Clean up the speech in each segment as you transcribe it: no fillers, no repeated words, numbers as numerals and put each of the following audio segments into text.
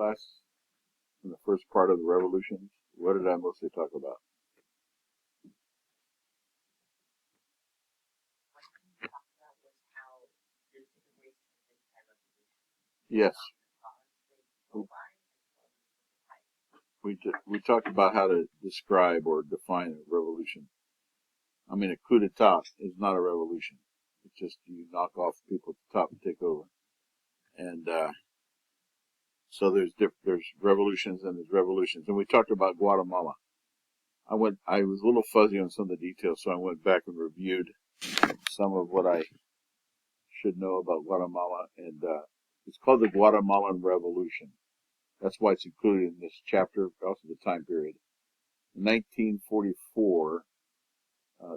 class in the first part of the revolution? What did I mostly talk about? Yes. We talked about how to describe or define a revolution. I mean, a coup d'etat is not a revolution. It's just you knock off people at the top and take over. And so there's revolutions and there's revolutions. And we talked about Guatemala. I was a little fuzzy on some of the details, so I went back and reviewed some of what I should know about Guatemala. And it's called the Guatemalan Revolution. That's why it's included in this chapter, also the time period. In 1944,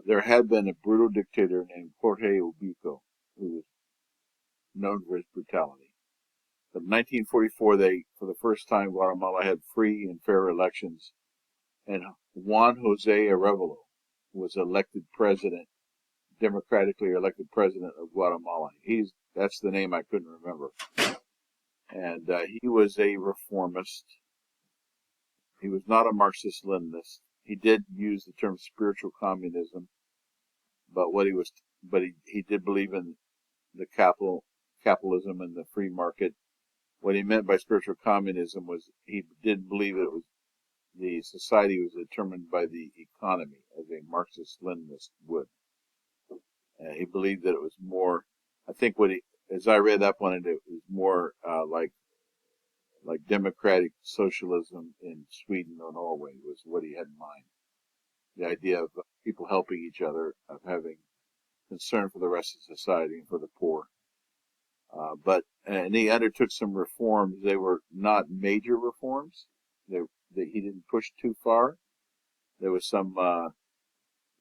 there had been a brutal dictator named Jorge Ubico, who was known for his brutality. But in 1944, for the first time, Guatemala had free and fair elections, and Juan Jose Arevalo was elected president, democratically elected president of Guatemala. That's the name I couldn't remember. And he was a reformist. He was not a Marxist-Leninist. He did use the term spiritual communism, but he did believe in the capitalism and the free market. What he meant by spiritual communism was he did believe that the society was determined by the economy, as a Marxist-Leninist would. He believed that it was more. I think as I read up on it, it was more like democratic socialism in Sweden or Norway was what he had in mind. The idea of people helping each other, of having concern for the rest of society and for the poor. And he undertook some reforms. They were not major reforms. He didn't push too far. There was some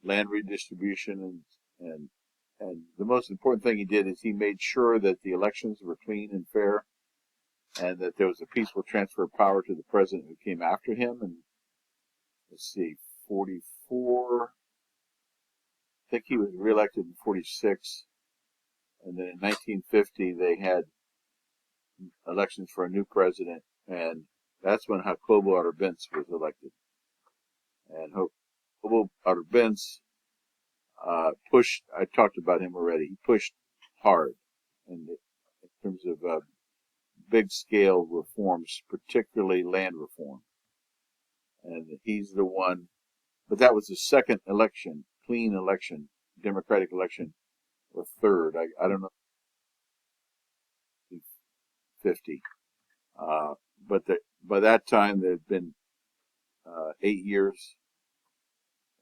land redistribution, and the most important thing he did is he made sure that the elections were clean and fair, and that there was a peaceful transfer of power to the president who came after him. And let's see, 44. I think he was reelected in 46. And then in 1950, they had elections for a new president, and that's when Jacobo Arbenz was elected. And Jacobo Arbenz pushed. I talked about him already. He pushed hard in terms of big-scale reforms, particularly land reform. And he's the one. But that was the second election, clean election, democratic election, or third. I don't know. 50. But by that time, there had been 8 years.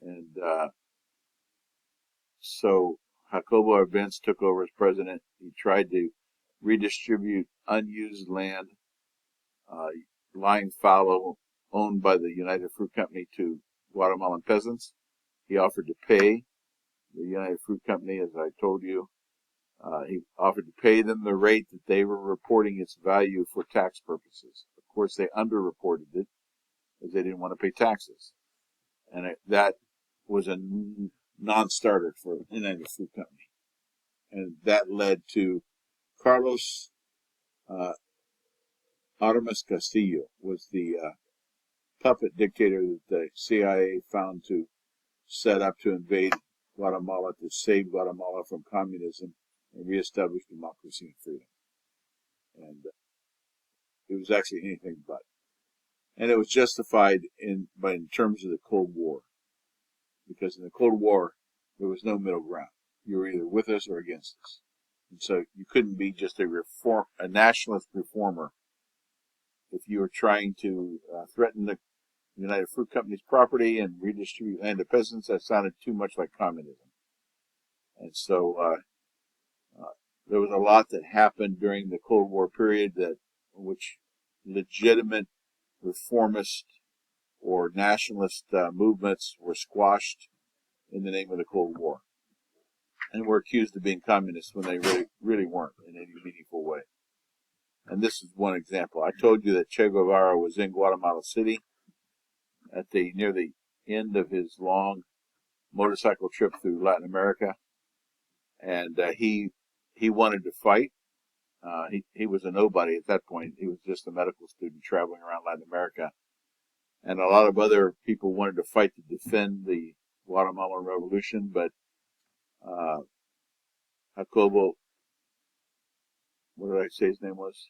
And so Jacobo Arbenz took over as president. He tried to redistribute unused land, lying fallow, owned by the United Fruit Company, to Guatemalan peasants. He offered to pay the United Fruit Company, as I told you. He offered to pay them the rate that they were reporting its value for tax purposes. Of course, they underreported it because they didn't want to pay taxes. And that was a non-starter for the United Fruit Company. And that led to Carlos Armas Castillo, was the puppet dictator that the CIA found to set up to invade Guatemala, to save Guatemala from communism and reestablish democracy and freedom. And it was actually anything but. And it was justified in terms of the Cold War. Because in the Cold War, there was no middle ground. You were either with us or against us. And so you couldn't be just a nationalist reformer if you were trying to threaten the United Fruit Company's property and redistribute land to peasants. That sounded too much like communism. And so there was a lot that happened during the Cold War period which legitimate reformist or nationalist movements were squashed in the name of the Cold War, and were accused of being communists when they really weren't in any meaningful way. And this is one example. I told you that Che Guevara was in Guatemala City near the end of his long motorcycle trip through Latin America, and he wanted to fight. He was a nobody at that point. He was just a medical student traveling around Latin America. And a lot of other people wanted to fight to defend the Guatemalan Revolution, but Jacobo, what did I say his name was?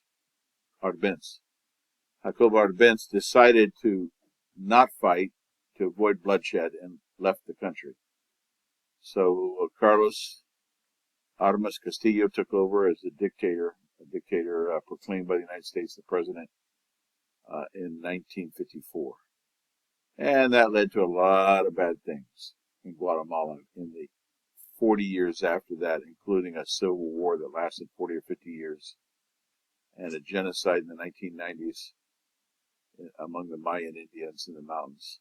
Arbenz. Jacobo Arbenz decided to not fight to avoid bloodshed and left the country. So Carlos Armas Castillo took over as a dictator proclaimed by the United States the president in 1954. And that led to a lot of bad things in Guatemala in the 40 years after that, including a civil war that lasted 40 or 50 years and a genocide in the 1990s among the Mayan Indians in the mountains.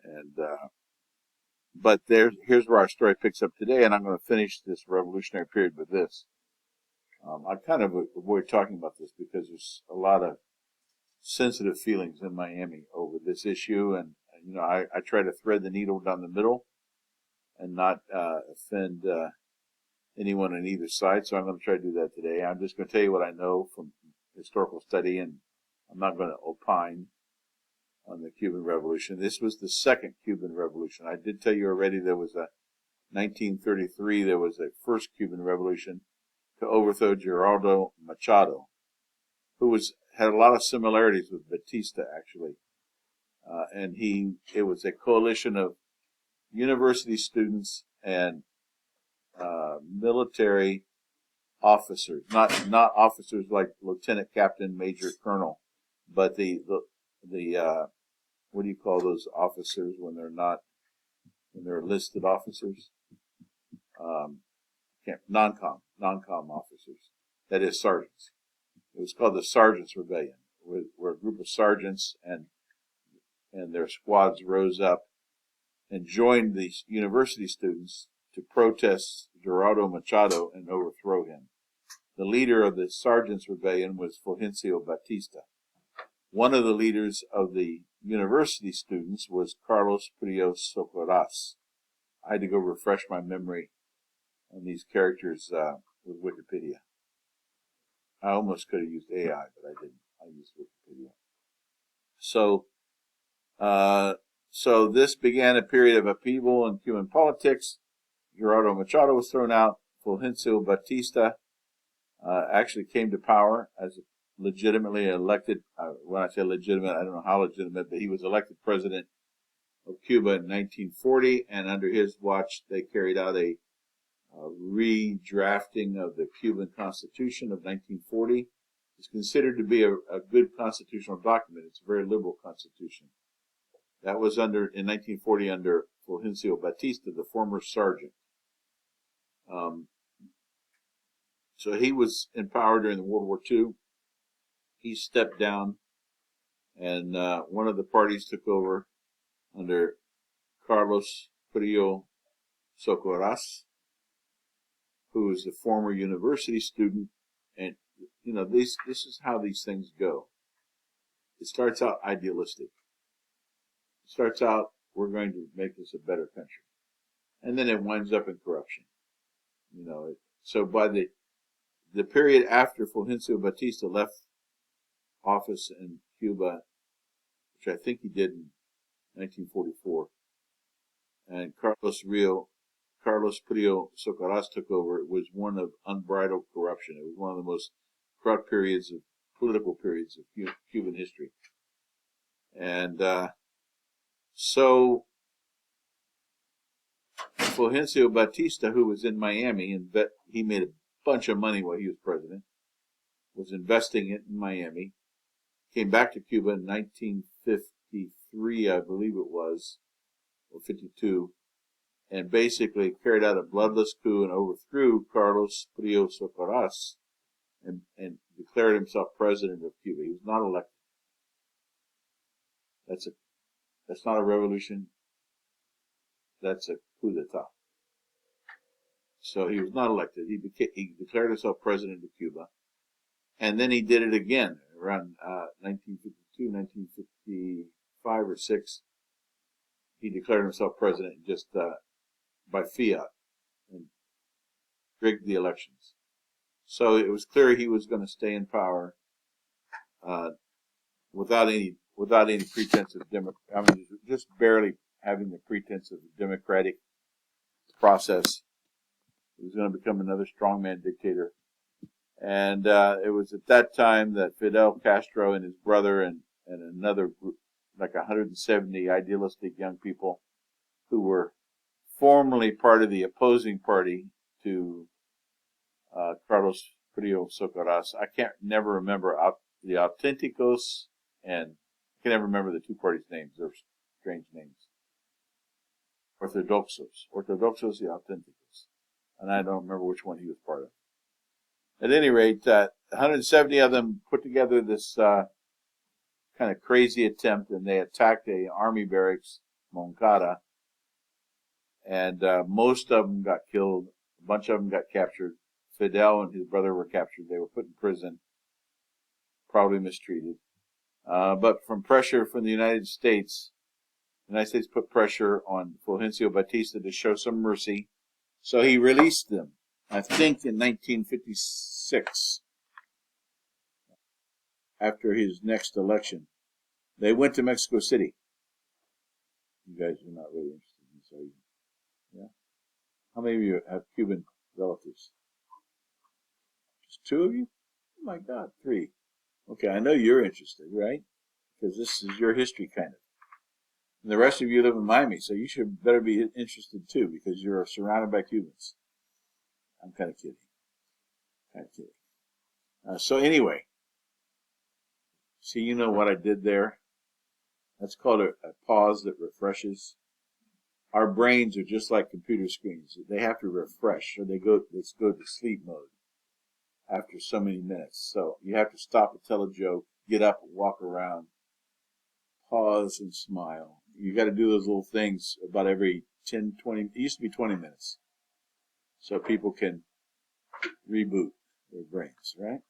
And but here's where our story picks up today, and I'm going to finish this revolutionary period with this. I kind of avoid talking about this because there's a lot of sensitive feelings in Miami over this issue, and you know, I try to thread the needle down the middle and not offend anyone on either side, so I'm going to try to do that today. I'm just going to tell you what I know from historical study, and I'm not going to opine on the Cuban Revolution. This was the second Cuban Revolution. I did tell you already there was a 1933, there was a first Cuban Revolution to overthrow Gerardo Machado, who had a lot of similarities with Batista, actually. And it was a coalition of university students and military officers, not officers like lieutenant, captain, major, colonel, but the what do you call those officers when they're enlisted officers? Non-com officers. That is sergeants. It was called the Sergeants' Rebellion, where a group of sergeants and their squads rose up and joined the university students to protest Gerardo Machado and overthrow him. The leader of the Sergeants' Rebellion was Fulgencio Batista. One of the leaders of the university students was Carlos Prios Socorras. I had to go refresh my memory on these characters with Wikipedia. I almost could have used AI, but I didn't. I used Wikipedia. So this began a period of upheaval in Cuban politics. Gerardo Machado was thrown out. Fulgencio Batista actually came to power as legitimately elected. When I say legitimate, I don't know how legitimate, but he was elected president of Cuba in 1940, and under his watch they carried out a redrafting of the Cuban Constitution of 1940. It's considered to be a good constitutional document. It's a very liberal constitution. That was in 1940 under Fulgencio Batista, the former sergeant. So he was in power during the World War II. He stepped down, and one of the parties took over under Carlos Prios Socorras, who is the former university student. And you know, this is how these things go. It starts out idealistic. It starts out, we're going to make this a better country, and then it winds up in corruption. You know, so by the period after Fulgencio Batista left office in Cuba, which I think he did in 1944, and Carlos Prios Socorras took over, it was one of unbridled corruption. It was one of the most corrupt political periods of Cuban history. And so Fulgencio Batista, who was in Miami, and he made a bunch of money while he was president, was investing it in Miami, came back to Cuba in 1953, I believe it was, or 52, and basically carried out a bloodless coup and overthrew Carlos Prios Socorras and declared himself president of Cuba. He was not elected. That's not a revolution. That's a coup d'etat. So he was not elected. He declared himself president of Cuba, and then he did it again around 1952, 1955 or 6. He declared himself president just by fiat and rigged the elections. So it was clear he was going to stay in power without any pretense of just barely having the pretense of a democratic process. He was going to become another strongman dictator. And it was at that time that Fidel Castro and his brother and another group, like 170 idealistic young people who were formerly part of the opposing party to Carlos Frio Socarrás. I can't never remember the Auténticos, and I can never remember the two parties' names. They're strange names. Ortodoxos y Auténticos. And I don't remember which one he was part of. At any rate, 170 of them put together this kind of crazy attempt, and they attacked a army barracks, Moncada, and most of them got killed. A bunch of them got captured. Fidel and his brother were captured. They were put in prison, probably mistreated. But from pressure from the United States put pressure on Fulgencio Batista to show some mercy. So he released them, I think, in 1956, after his next election. They went to Mexico City. You guys are not really interested in this, are you? Yeah? How many of you have Cuban relatives? Just two of you? Oh my God, three. Okay, I know you're interested, right? Because this is your history, kind of. And the rest of you live in Miami, so you should better be interested too, because you're surrounded by Cubans. I'm kind of kidding. So anyway, see, you know what I did there? That's called a pause that refreshes. Our brains are just like computer screens. They have to refresh, or let's go to sleep mode after so many minutes. So you have to stop and tell a joke, get up and walk around, pause and smile. You got to do those little things about every 10, 20, it used to be 20 minutes. So people can reboot their brains, right?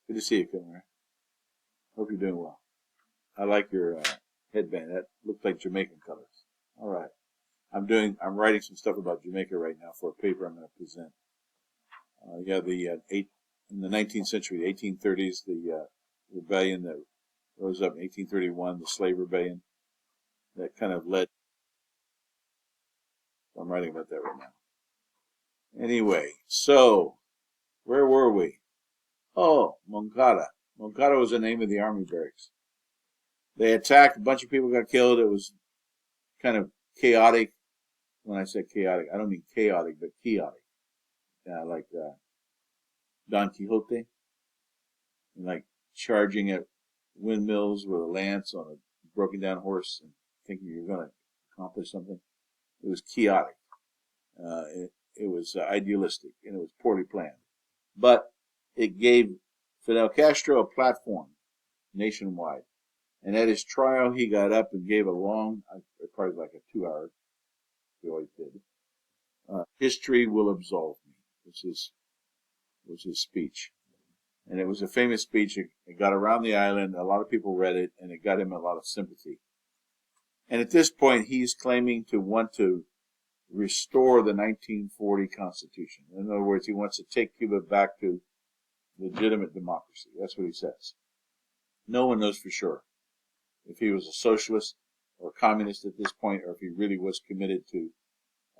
Good to see you, Kumar. Hope you're doing well. I like your headband. That looked like Jamaican colors. All right. I'm writing some stuff about Jamaica right now for a paper I'm going to present. In the 19th century, 1830s, the rebellion that rose up in 1831, the slave rebellion, that kind of led. I'm writing about that right now. Anyway, so where were we? Oh, Moncada. Moncada was the name of the army barracks. They attacked, a bunch of people got killed. It was kind of chaotic. When I say chaotic, I don't mean chaotic, but chaotic. Like Don Quixote, and like charging at windmills with a lance on a broken down horse and thinking you're going to accomplish something. It was chaotic. It was idealistic, and it was poorly planned. But it gave Fidel Castro a platform nationwide. And at his trial, he got up and gave a long, probably like a 2-hour, he always did. History will absolve me, was his speech. And it was a famous speech. It got around the island. A lot of people read it, and it got him a lot of sympathy. And at this point, he's claiming to want to restore the 1940 Constitution. In other words, he wants to take Cuba back to legitimate democracy. That's what he says. No one knows for sure if he was a socialist or communist at this point, or if he really was committed to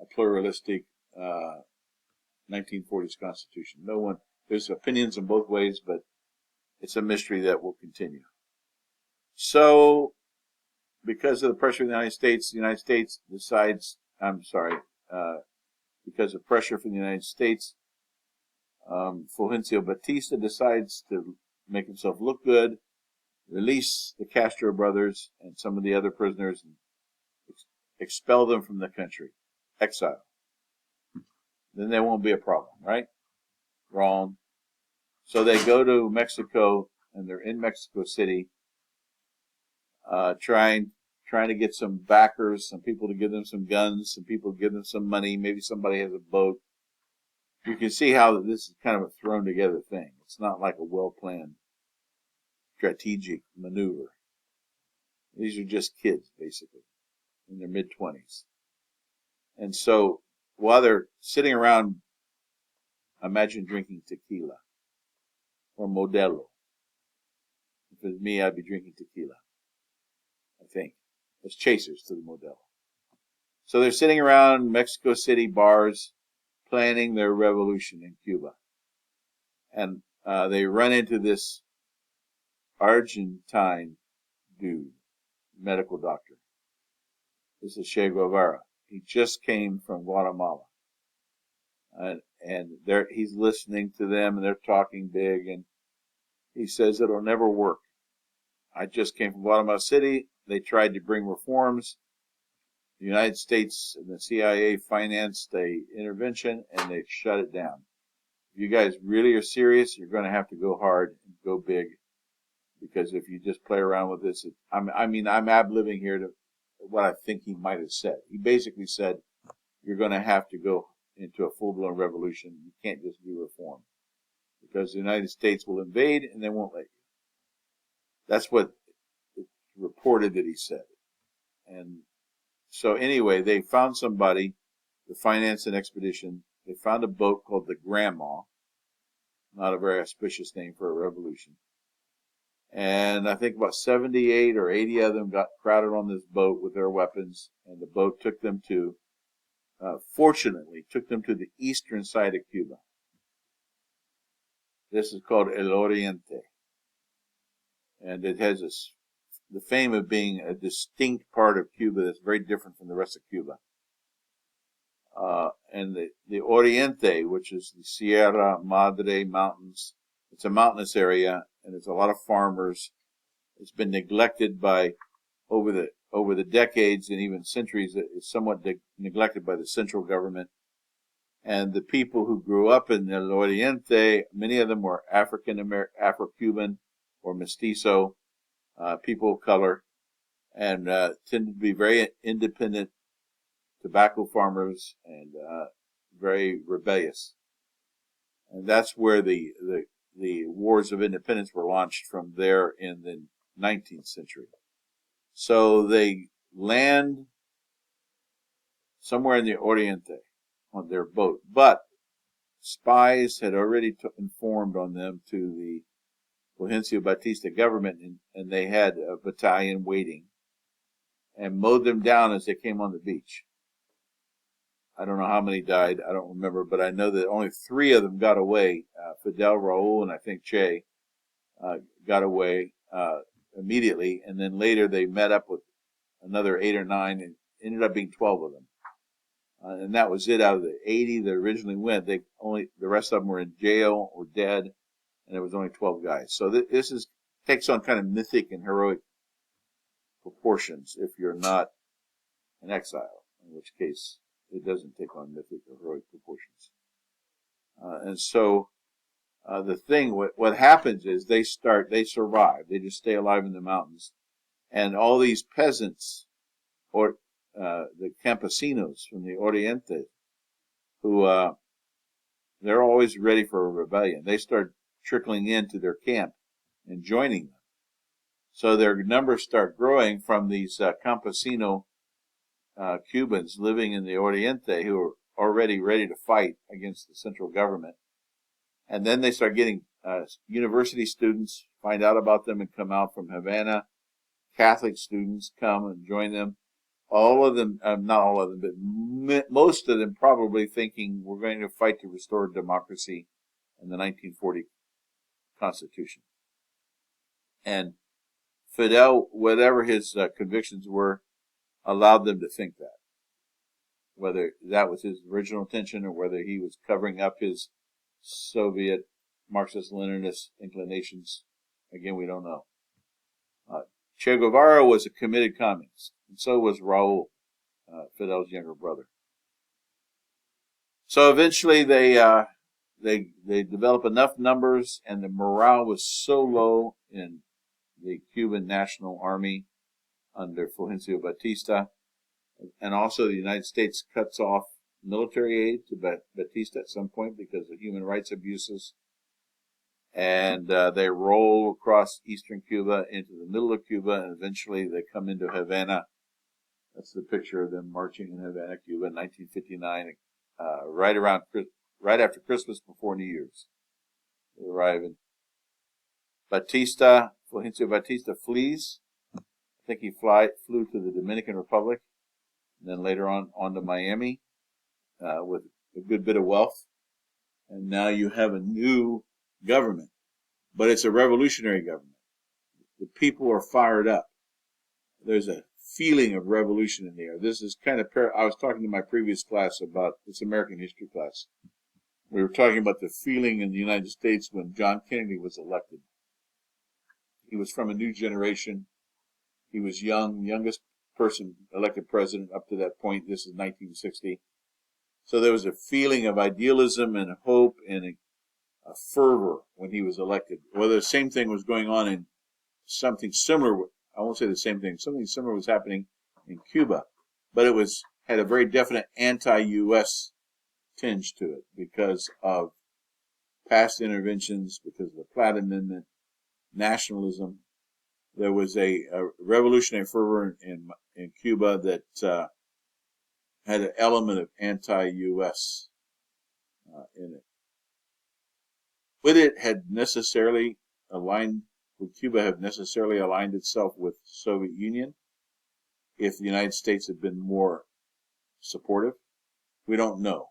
a pluralistic 1940s Constitution. No one. There's opinions in both ways, but it's a mystery that will continue. So, because of the pressure of the United States decides, because of pressure from the United States, Fulgencio Batista decides to make himself look good, release the Castro brothers and some of the other prisoners, and expel them from the country. Exile. Then there won't be a problem, right? Wrong. So they go to Mexico, and they're in Mexico City, trying to get some backers, some people to give them some guns, some people to give them some money. Maybe somebody has a boat. You can see how this is kind of a thrown together thing. It's not like a well-planned strategic maneuver. These are just kids, basically, in their mid-20s. And so while they're sitting around Imagine drinking tequila or Modelo. If it was me, I'd be drinking tequila, I think, as chasers to the Modelo. So they're sitting around Mexico City bars planning their revolution in Cuba. And they run into this Argentine dude, medical doctor. This is Che Guevara. He just came from Guatemala. And he's listening to them, and they're talking big, and he says it'll never work. I just came from Guatemala City. They tried to bring reforms. The United States and the CIA financed a intervention, and they shut it down. If you guys really are serious, you're going to have to go hard and go big, because if you just play around with this, I'm ad-libbing here to what I think he might have said. He basically said, you're going to have to go into a full-blown revolution. You can't just do reform, because the United States will invade and they won't let you. That's what it's reported that he said. And so anyway, they found somebody to finance an expedition. They found a boat called the Grandma, not a very auspicious name for a revolution. And I think about 78 or 80 of them got crowded on this boat with their weapons, and the boat took them to, fortunately, took them to the eastern side of Cuba. This is called El Oriente. And it has the fame of being a distinct part of Cuba that's very different from the rest of Cuba. And the Oriente, which is the Sierra Madre Mountains, it's a mountainous area, and it's a lot of farmers. It's been neglected by, over the decades and even centuries, it's somewhat neglected by the central government. And the people who grew up in El Oriente, many of them were Afro-Cuban or mestizo, people of color, and tended to be very independent tobacco farmers and very rebellious. And that's where the wars of independence were launched from there in the 19th century. So they land somewhere in the Oriente on their boat, but spies had already informed on them to the Fulgencio Batista government, and they had a battalion waiting and mowed them down as they came on the beach. I don't know how many died. I don't remember, but I know that only 3 of them got away. Fidel, Raul, and I think Che got away immediately, and then later they met up with another 8 or 9, and ended up being 12 of them. And that was it out of the 80 that originally went. The rest of them were in jail or dead, and there was only 12 guys. So this takes on kind of mythic and heroic proportions if you're not an exile, in which case it doesn't take on mythic or heroic proportions. And so the thing, what happens is they survive. They just stay alive in the mountains. And all these peasants, or the campesinos from the Oriente, who they're always ready for a rebellion. They start trickling into their camp and joining them. So their numbers start growing from these campesino Cubans living in the Oriente who are already ready to fight against the central government. And then they start getting university students, find out about them and come out from Havana. Catholic students come and join them. All of them, not all of them, but most of them probably thinking we're going to fight to restore democracy in the 1940 Constitution. And Fidel, whatever his convictions were, allowed them to think that. Whether that was his original intention or whether he was covering up his Soviet Marxist-Leninist inclinations, again, we don't know. Che Guevara was a committed communist, and so was Raul, Fidel's younger brother. So eventually they develop enough numbers, and the morale was so low in the Cuban National Army under Fulgencio Batista, and also the United States cuts off military aid to Batista at some point because of human rights abuses. And they roll across eastern Cuba into the middle of Cuba, and eventually they come into Havana. That's the picture of them marching in Havana, Cuba, in 1959, right around right after Christmas, before New Year's. They arrive in Fulgencio Batista flees. I think he flew to the Dominican Republic, and then later on to Miami with a good bit of wealth. And now you have a new government, but it's a revolutionary government. The people are fired up. There's a feeling of revolution in the air. This is kind of, I was talking to my previous class about this American history class. We were talking about the feeling in the United States when John Kennedy was elected. He was from a new generation. He was young, youngest person elected president up to that point. This is 1960. So there was a feeling of idealism and hope and a fervor when he was elected. Well, the same thing was going on in something similar. I won't say the same thing. Something similar was happening in Cuba, but it had a very definite anti-U.S. tinge to it because of past interventions, because of the Platt Amendment, nationalism. There was a revolutionary fervor in Cuba that had an element of anti-U.S. In it. Would Cuba have necessarily aligned itself with the Soviet Union if the United States had been more supportive? We don't know.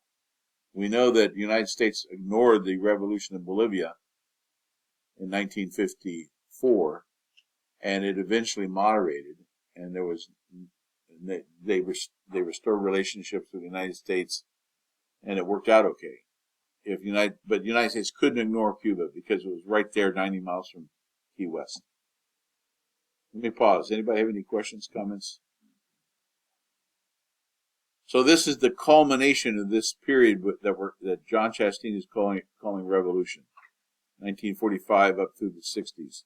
We know that the United States ignored the revolution in Bolivia in 1954, and it eventually moderated, and they restored relationships with the United States, and it worked out okay. But the United States couldn't ignore Cuba because it was right there, 90 miles from Key West. Let me pause. Anybody have any questions, comments? So this is the culmination of this period that John Chasteen is calling revolution, 1945 up through the 60s.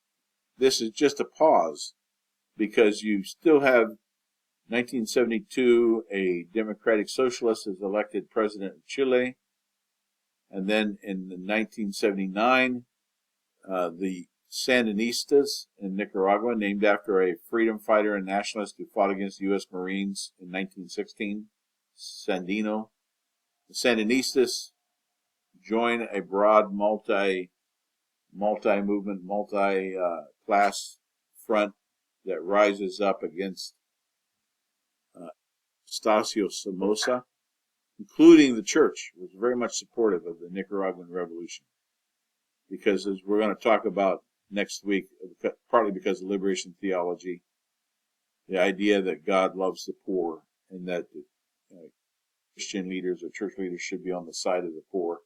This is just a pause because you still have 1972, a democratic socialist is elected president of Chile. And then in 1979, the Sandinistas in Nicaragua, named after a freedom fighter and nationalist who fought against the U.S. Marines in 1916, Sandino. The Sandinistas join a broad multi-movement, multi-class front that rises up against Anastasio Somoza, including the church, was very much supportive of the Nicaraguan Revolution. Because as we're going to talk about next week, partly because of liberation theology, the idea that God loves the poor and that Christian leaders or church leaders should be on the side of the poor.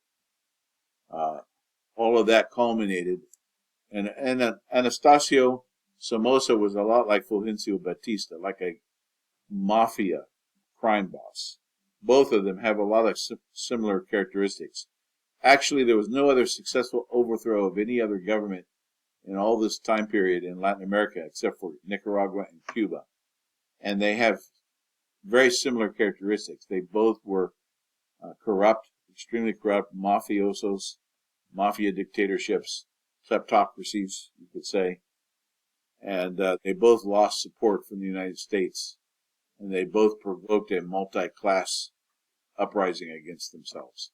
All of that culminated, and Anastasio Somoza was a lot like Fulgencio Batista, like a mafia crime boss. Both of them have a lot of similar characteristics. Actually, there was no other successful overthrow of any other government in all this time period in Latin America except for Nicaragua and Cuba. And they have very similar characteristics. They both were corrupt, extremely corrupt, mafiosos, mafia dictatorships, kleptocracies, you could say. And they both lost support from the United States. And they both provoked a multi-class uprising against themselves.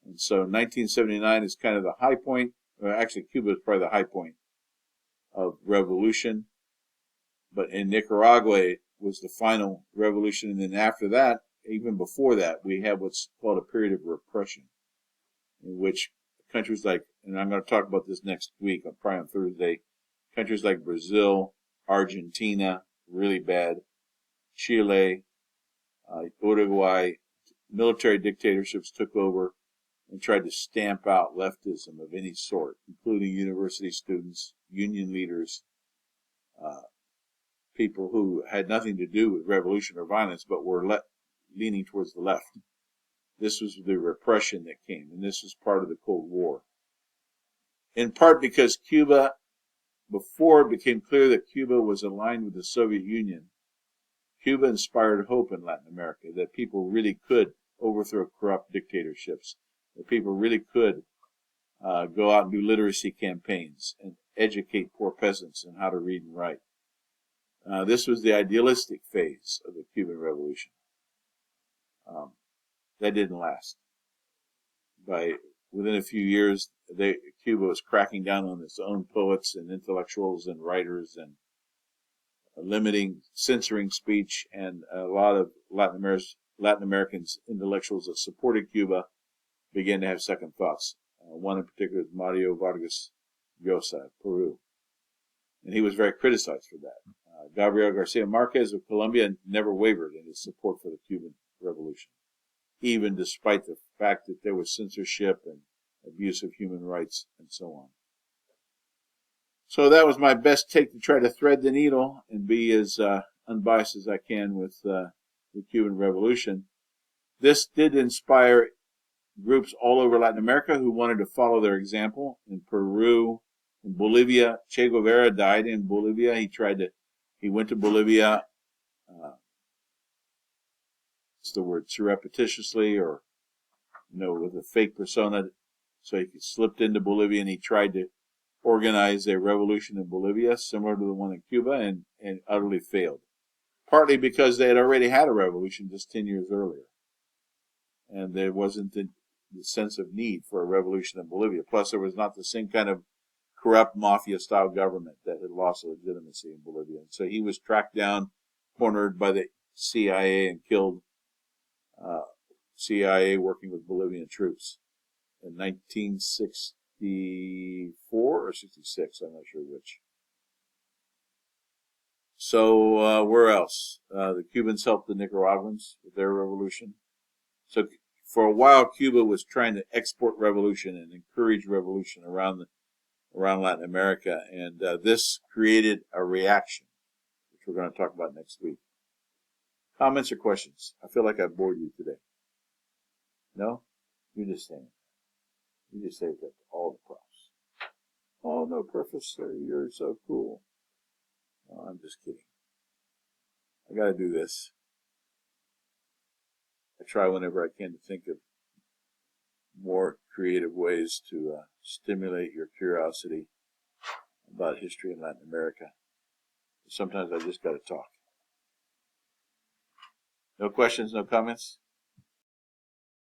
And so 1979 is kind of the high point. Well, actually, Cuba is probably the high point of revolution. But in Nicaragua, it was the final revolution. And then after that, even before that, we have what's called a period of repression, in which countries like, and I'm going to talk about this next week, probably on Thursday, countries like Brazil, Argentina, really bad, Chile, Uruguay, military dictatorships took over and tried to stamp out leftism of any sort, including university students, union leaders, people who had nothing to do with revolution or violence, but were leaning towards the left. This was the repression that came, and this was part of the Cold War. In part because Cuba, before it became clear that Cuba was aligned with the Soviet Union, Cuba inspired hope in Latin America that people really could overthrow corrupt dictatorships, that people really could go out and do literacy campaigns and educate poor peasants in how to read and write. This was the idealistic phase of the Cuban Revolution. That didn't last. within a few years, Cuba was cracking down on its own poets and intellectuals and writers and censoring speech, and a lot of Latin Americans intellectuals that supported Cuba began to have second thoughts. One in particular is Mario Vargas Llosa, Peru, and he was very criticized for that. Gabriel Garcia Marquez of Colombia never wavered in his support for the Cuban Revolution, even despite the fact that there was censorship and abuse of human rights and so on. So that was my best take to try to thread the needle and be as unbiased as I can with the Cuban Revolution. This did inspire groups all over Latin America who wanted to follow their example. In Peru, in Bolivia, Che Guevara died in Bolivia. He went to Bolivia, surreptitiously, or with a fake persona, so he slipped into Bolivia and he tried to organize a revolution in Bolivia similar to the one in Cuba, and utterly failed. Partly because they had already had a revolution just 10 years earlier, and there wasn't the sense of need for a revolution in Bolivia. Plus, there was not the same kind of corrupt mafia-style government that had lost legitimacy in Bolivia. And so he was tracked down, cornered by the CIA, and killed. CIA working with Bolivian troops in 1964 or 66, I'm not sure which. So where else? The Cubans helped the Nicaraguans with their revolution. So for a while, Cuba was trying to export revolution and encourage revolution around Latin America, and this created a reaction, which we're going to talk about next week. Comments or questions? I feel like I bored you today. No? You're just saying. You just say that to all the profs. Oh, no, Professor, you're so cool. No, I'm just kidding. I got to do this. I try whenever I can to think of more creative ways to stimulate your curiosity about history in Latin America. Sometimes I just got to talk. No questions, no comments?